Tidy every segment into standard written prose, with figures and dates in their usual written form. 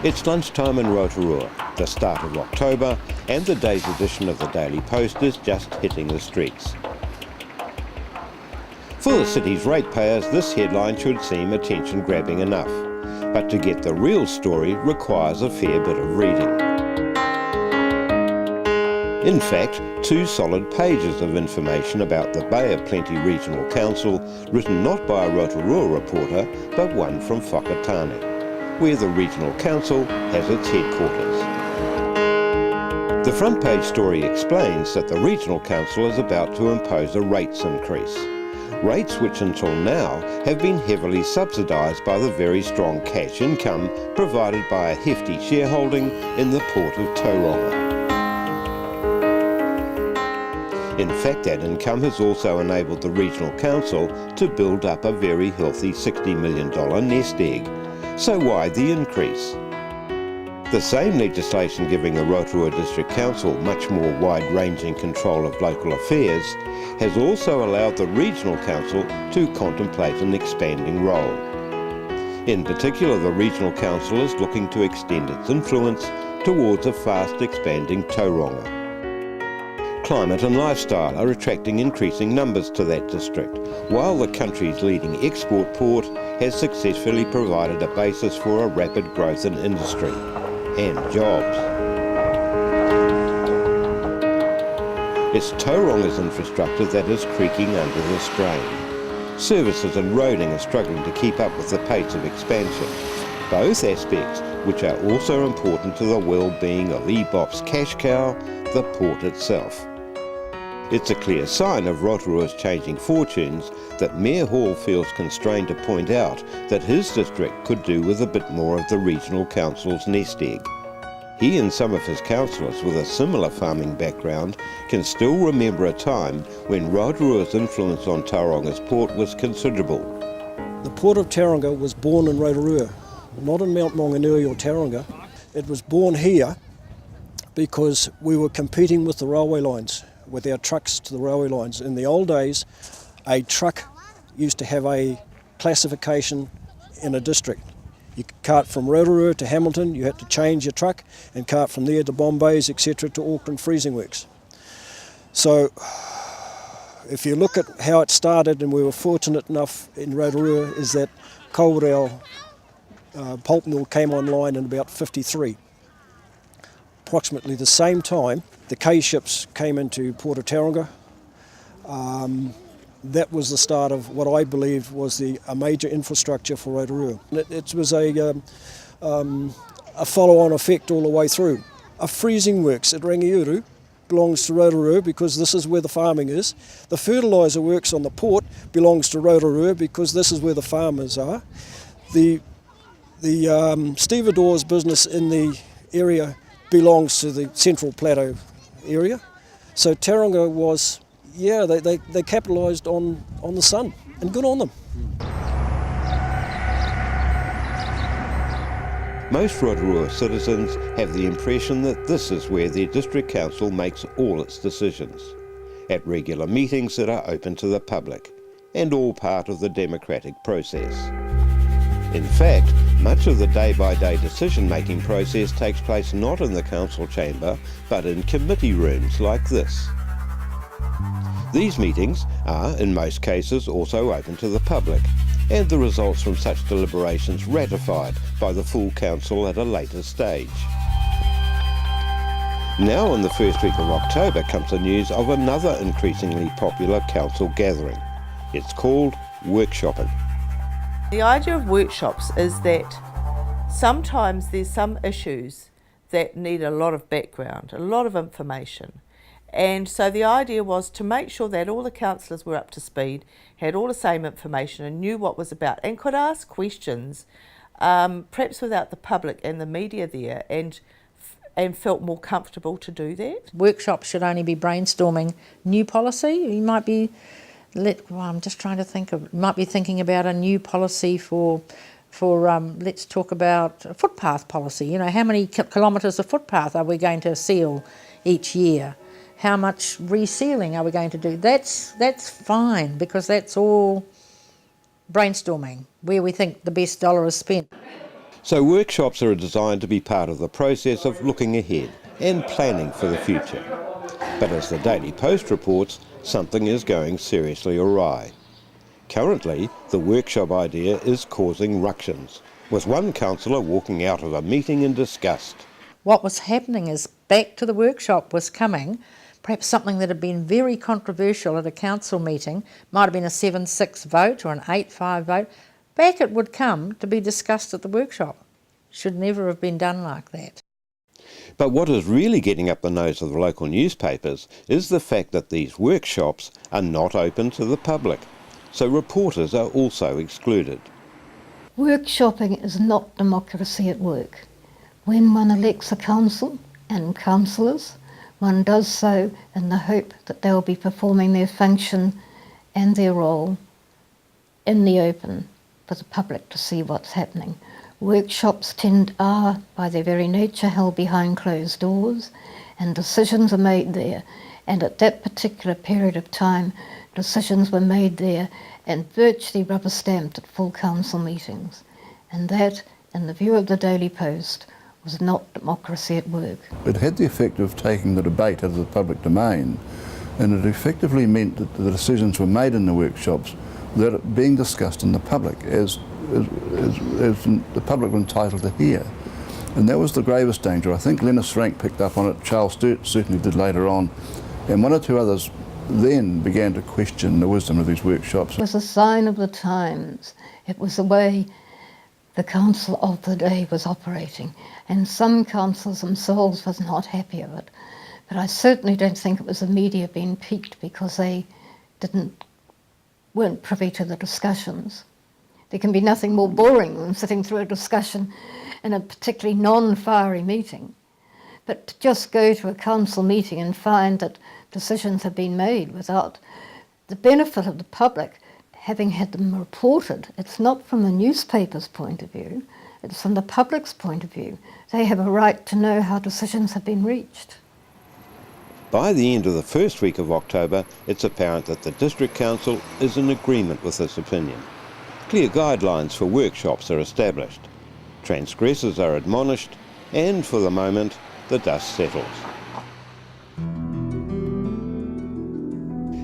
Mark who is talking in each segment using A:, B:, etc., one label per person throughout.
A: It's lunchtime in Rotorua, the start of October, and the day's edition of the Daily Post is just hitting the streets. For the city's ratepayers, this headline should seem attention-grabbing enough, but to get the real story requires a fair bit of reading. In fact, 2 solid pages of information about the Bay of Plenty Regional Council, written not by a Rotorua reporter, but one from Whakatane, where the Regional Council has its headquarters. The front page story explains that the Regional Council is about to impose a rates increase. Rates which until now have been heavily subsidised by the very strong cash income provided by a hefty shareholding in the port of Tauranga. In fact, that income has also enabled the Regional Council to build up a very healthy $60 million nest egg. So why the increase? The same legislation giving the Rotorua District Council much more wide-ranging control of local affairs has also allowed the Regional Council to contemplate an expanding role. In particular, the Regional Council is looking to extend its influence towards a fast-expanding Tauranga. Climate and lifestyle are attracting increasing numbers to that district, while the country's leading export port has successfully provided a basis for a rapid growth in industry and jobs. It's Tauranga's infrastructure that is creaking under the strain. Services and roading are struggling to keep up with the pace of expansion, both aspects which are also important to the well-being of EBOP's cash cow, the port itself. It's a clear sign of Rotorua's changing fortunes that Mayor Hall feels constrained to point out that his district could do with a bit more of the Regional Council's nest egg. He and some of his councillors with a similar farming background can still remember a time when Rotorua's influence on Tauranga's port was considerable.
B: The port of Tauranga was born in Rotorua, not in Mount Maunganui or Tauranga. It was born here because we were competing with the railway lines, with our trucks to the railway lines. In the old days, a truck used to have a classification in a district. You could cart from Rotorua to Hamilton, you had to change your truck and cart from there to Bombay's, etc. to Auckland Freezing Works. So if you look at how it started, and we were fortunate enough in Rotorua, is that Kaurau pulp mill came online in about 53. Approximately the same time, the K ships came into Port of Tauranga. That was the start of what I believe was a major infrastructure for Rotorua. It was a follow-on effect all the way through. A freezing works at Rangiuru belongs to Rotorua because this is where the farming is. The fertiliser works on the port belongs to Rotorua because this is where the farmers are. The stevedores business in the area belongs to the Central Plateau area. So Tauranga was, they capitalised on the sun, and good on them.
A: Most Rotorua citizens have the impression that this is where their district council makes all its decisions, at regular meetings that are open to the public, and all part of the democratic process. In fact, much of the day-by-day decision-making process takes place not in the council chamber, but in committee rooms like this. These meetings are, in most cases, also open to the public, and the results from such deliberations ratified by the full council at a later stage. Now, in the first week of October, comes the news of another increasingly popular council gathering. It's called workshopping.
C: The idea of workshops is that sometimes there's some issues that need a lot of background, a lot of information. And so the idea was to make sure that all the councillors were up to speed, had all the same information and knew what was about and could ask questions, perhaps without the public and the media there, and felt more comfortable to do that.
D: Workshops should only be brainstorming new policy. You might be I'm just trying to think of, might be thinking about a new policy for let's talk about a footpath policy. You know, how many kilometres of footpath are we going to seal each year? How much resealing are we going to do? That's fine, because that's all brainstorming, where we think the best dollar is spent.
A: So workshops are designed to be part of the process of looking ahead and planning for the future. But as the Daily Post reports, something is going seriously awry. Currently, the workshop idea is causing ructions, with one councillor walking out of a meeting in disgust.
D: What was happening is back to the workshop was coming, perhaps something that had been very controversial at a council meeting, might have been a 7-6 vote or an 8-5 vote, back it would come to be discussed at the workshop. Should never have been done like that.
A: But what is really getting up the nose of the local newspapers is the fact that these workshops are not open to the public, so reporters are also excluded.
E: Workshopping is not democracy at work. When one elects a council and councillors, one does so in the hope that they will be performing their function and their role in the open for the public to see what's happening. Workshops are, by their very nature, held behind closed doors, and decisions are made there. And at that particular period of time, decisions were made there and virtually rubber-stamped at full council meetings. And that, in the view of the Daily Post, was not democracy at work.
F: It had the effect of taking the debate out of the public domain, and it effectively meant that the decisions were made in the workshops that are being discussed in the public as the public were entitled to hear. And that was the gravest danger. I think Lennis Frank picked up on it, Charles Sturt certainly did later on, and one or two others then began to question the wisdom of these workshops.
E: It was a sign of the times. It was the way the council of the day was operating, and some councils themselves was not happy of it. But I certainly don't think it was the media being piqued because they weren't privy to the discussions. There can be nothing more boring than sitting through a discussion in a particularly non-fiery meeting. But to just go to a council meeting and find that decisions have been made without the benefit of the public having had them reported, it's not from the newspaper's point of view, it's from the public's point of view. They have a right to know how decisions have been reached.
A: By the end of the first week of October, it's apparent that the District Council is in agreement with this opinion. Clear guidelines for workshops are established. Transgressors are admonished, and for the moment, the dust settles.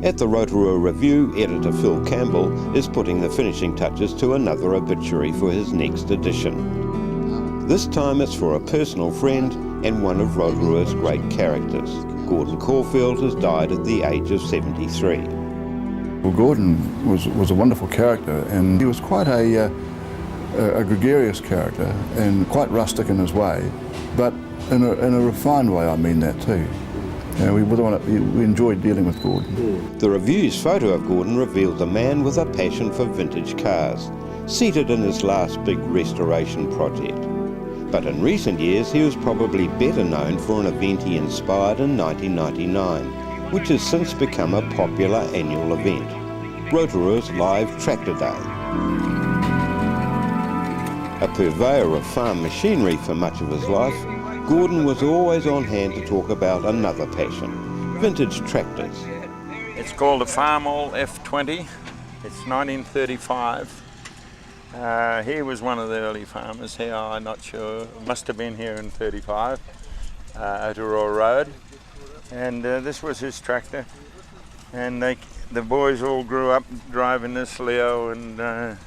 A: At the Rotorua Review, editor Phil Campbell is putting the finishing touches to another obituary for his next edition. This time it's for a personal friend and one of Rotorua's great characters. Gordon Caulfield has died at the age of 73.
F: Well, Gordon was a wonderful character, and he was quite a gregarious character and quite rustic in his way, but in a refined way. I mean that too. You know, we enjoyed dealing with Gordon.
A: The Review's photo of Gordon reveals a man with a passion for vintage cars, seated in his last big restoration project. But in recent years he was probably better known for an event he inspired in 1999, which has since become a popular annual event, Rotorua's Live Tractor Day. A purveyor of farm machinery for much of his life, Gordon was always on hand to talk about another passion, vintage tractors.
G: It's called a Farmall F20. It's 1935. He was one of the early farmers here, I'm not sure. Must have been here in 35, Rotorua Road. And this was his tractor. And the boys all grew up driving this, Leo and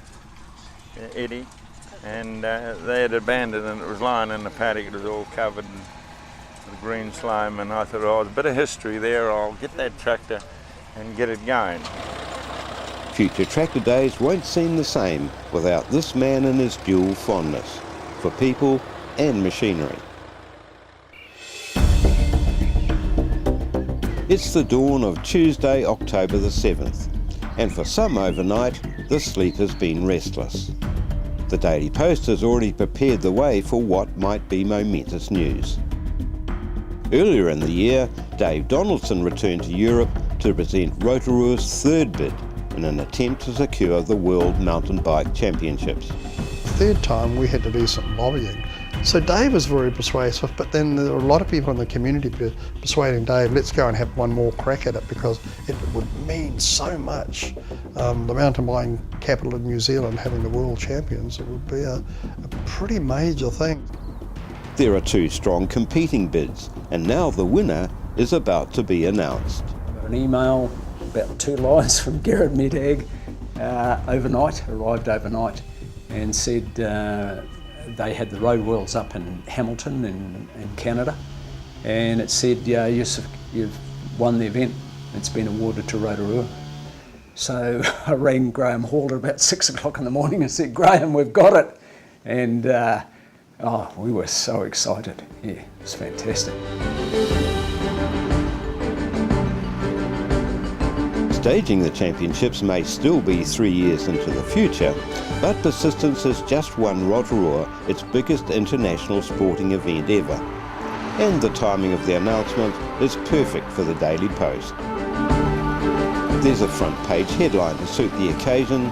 G: Eddie. And they had abandoned it, and it was lying in the paddock. It was all covered with green slime, and I thought, oh, there's a bit of history there. I'll get that tractor and get it going.
A: Future tractor days won't seem the same without this man and his dual fondness for people and machinery. It's the dawn of Tuesday, October the 7th, and for some overnight, the sleep has been restless. The Daily Post has already prepared the way for what might be momentous news. Earlier in the year, Dave Donaldson returned to Europe to present Rotorua's third bid in an attempt to secure the World Mountain Bike Championships.
H: Third time we had to do some lobbying, So Dave was very persuasive, but then there were a lot of people in the community persuading Dave, let's go and have one more crack at it because it would mean so much. The mountain biking capital of New Zealand having the world champions, it would be a pretty major thing.
A: There are two strong competing bids, and now the winner is about to be announced.
I: An email, about 2 lines from Garrett Metag arrived overnight, and said they had the road worlds up in Hamilton in Canada, and it said, yeah, you've won the event, it's been awarded to Rotorua. So I rang Graham Hall at about 6 o'clock in the morning and said, Graham, we've got it. And we were so excited. Yeah, it was fantastic.
A: Staging the championships may still be 3 years into the future, but Persistence has just won Rotorua, its biggest international sporting event ever. And the timing of the announcement is perfect for the Daily Post. There's a front page headline to suit the occasion,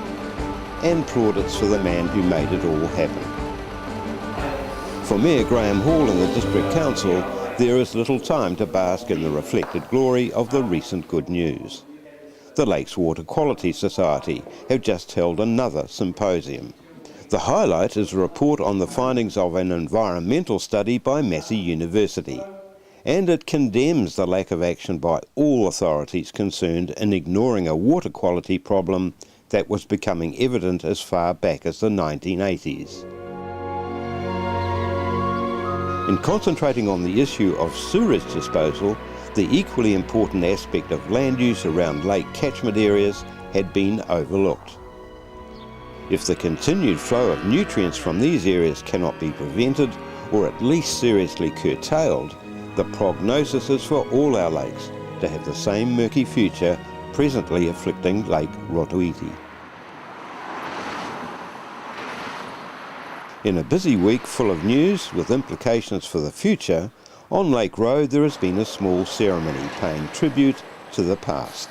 A: and plaudits for the man who made it all happen. For Mayor Graham Hall and the District Council, there is little time to bask in the reflected glory of the recent good news. The Lakes Water Quality Society have just held another symposium. The highlight is a report on the findings of an environmental study by Massey University, and it condemns the lack of action by all authorities concerned in ignoring a water quality problem that was becoming evident as far back as the 1980s. In concentrating on the issue of sewage disposal, the equally important aspect of land use around lake catchment areas had been overlooked. If the continued flow of nutrients from these areas cannot be prevented, or at least seriously curtailed, the prognosis is for all our lakes to have the same murky future presently afflicting Lake Rotorua. In a busy week full of news with implications for the future, on Lake Road there has been a small ceremony paying tribute to the past.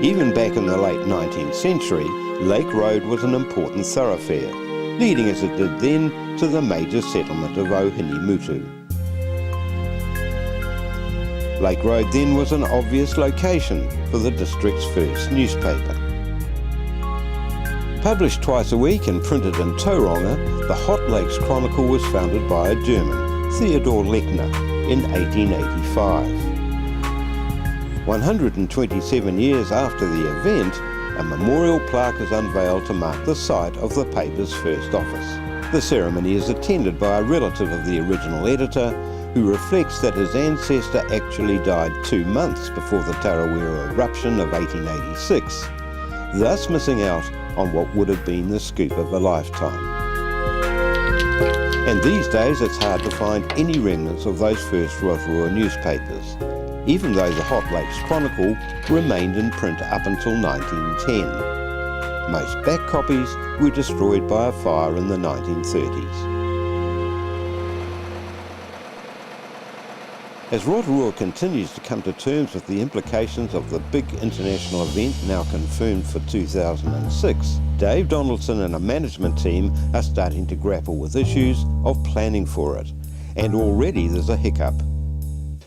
A: Even back in the late 19th century, Lake Road was an important thoroughfare, leading as it did then to the major settlement of Ohinimutu. Lake Road then was an obvious location for the district's first newspaper. Published twice a week and printed in Tauranga, the Hot Lakes Chronicle was founded by a German, Theodor Lechner, in 1885. 127 years after the event, a memorial plaque is unveiled to mark the site of the paper's first office. The ceremony is attended by a relative of the original editor, who reflects that his ancestor actually died 2 months before the Tarawera eruption of 1886, thus missing out on what would have been the scoop of a lifetime. And these days it's hard to find any remnants of those first Rotorua newspapers, even though the Hot Lakes Chronicle remained in print up until 1910. Most back copies were destroyed by a fire in the 1930s. As Rotorua continues to come to terms with the implications of the big international event now confirmed for 2006, Dave Donaldson and a management team are starting to grapple with issues of planning for it, and already there's a hiccup.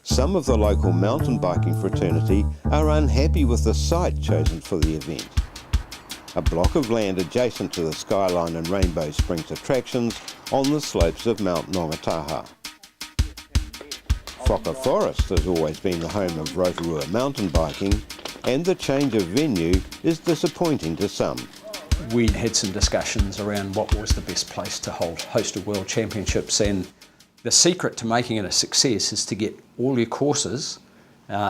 A: Some of the local mountain biking fraternity are unhappy with the site chosen for the event. A block of land adjacent to the Skyline and Rainbow Springs attractions on the slopes of Mount Nongataha. Whaka Forest has always been the home of Rotorua mountain biking, and the change of venue is disappointing to some.
I: We had some discussions around what was the best place to host a World Championships, and the secret to making it a success is to get all your courses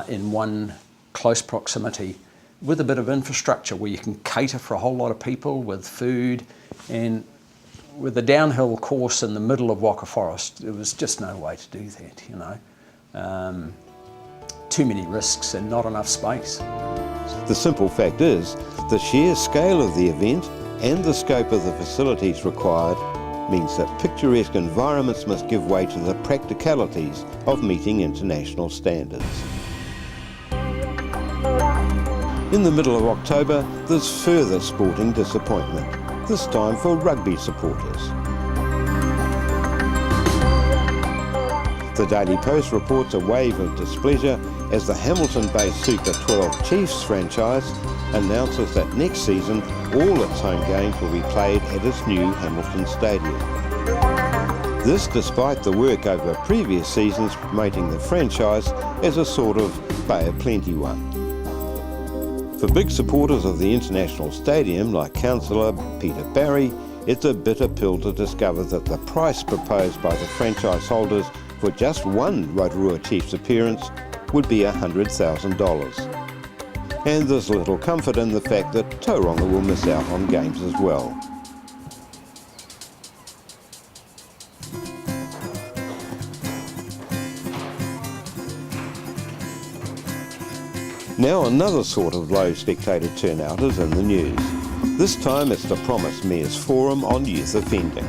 I: in one close proximity with a bit of infrastructure where you can cater for a whole lot of people with food. And with the downhill course in the middle of Whaka Forest, there was just no way to do that, you know. Too many risks and not enough space.
A: The simple fact is, the sheer scale of the event and the scope of the facilities required means that picturesque environments must give way to the practicalities of meeting international standards. In the middle of October, there's further sporting disappointment, this time for rugby supporters. The Daily Post reports a wave of displeasure as the Hamilton-based Super 12 Chiefs franchise announces that next season all its home games will be played at its new Hamilton Stadium. This despite the work over previous seasons promoting the franchise as a sort of Bay of Plenty one. For big supporters of the International Stadium like Councillor Peter Barry, it's a bitter pill to discover that the price proposed by the franchise holders for just one Rotorua Chiefs appearance would be $100,000. And there's little comfort in the fact that Tauranga will miss out on games as well. Now another sort of low spectator turnout is in the news. This time it's the promised Mayor's Forum on Youth Offending.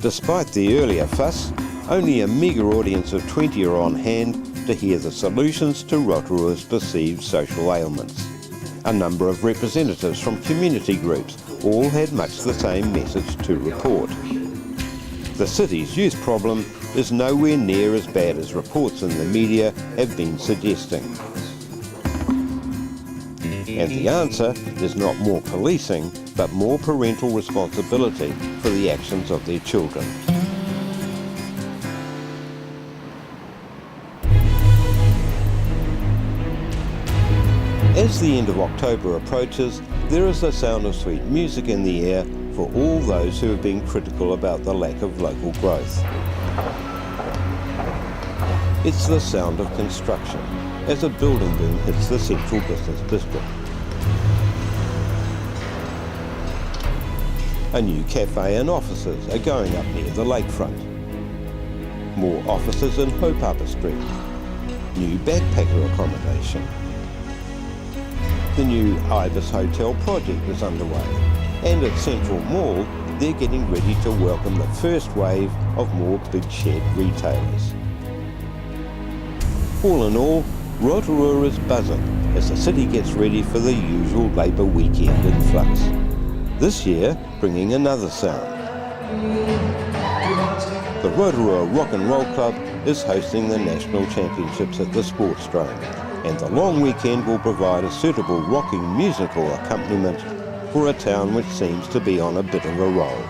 A: Despite the earlier fuss, only a meagre audience of 20 are on hand to hear the solutions to Rotorua's perceived social ailments. A number of representatives from community groups all had much the same message to report. The city's youth problem is nowhere near as bad as reports in the media have been suggesting. And the answer is not more policing, but more parental responsibility for the actions of their children. As the end of October approaches, there is the sound of sweet music in the air for all those who have been critical about the lack of local growth. It's the sound of construction as a building boom hits the central business district. A new cafe and offices are going up near the lakefront. More offices in Hope Upper Street. New backpacker accommodation. The new Ibis Hotel project is underway, and at Central Mall they're getting ready to welcome the first wave of more big shed retailers. All in all, Rotorua is buzzing as the city gets ready for the usual Labour weekend in flux. This year, bringing another sound. The Rotorua Rock and Roll Club is hosting the National Championships at the Sportsdrome, and the long weekend will provide a suitable rocking musical accompaniment for a town which seems to be on a bit of a roll.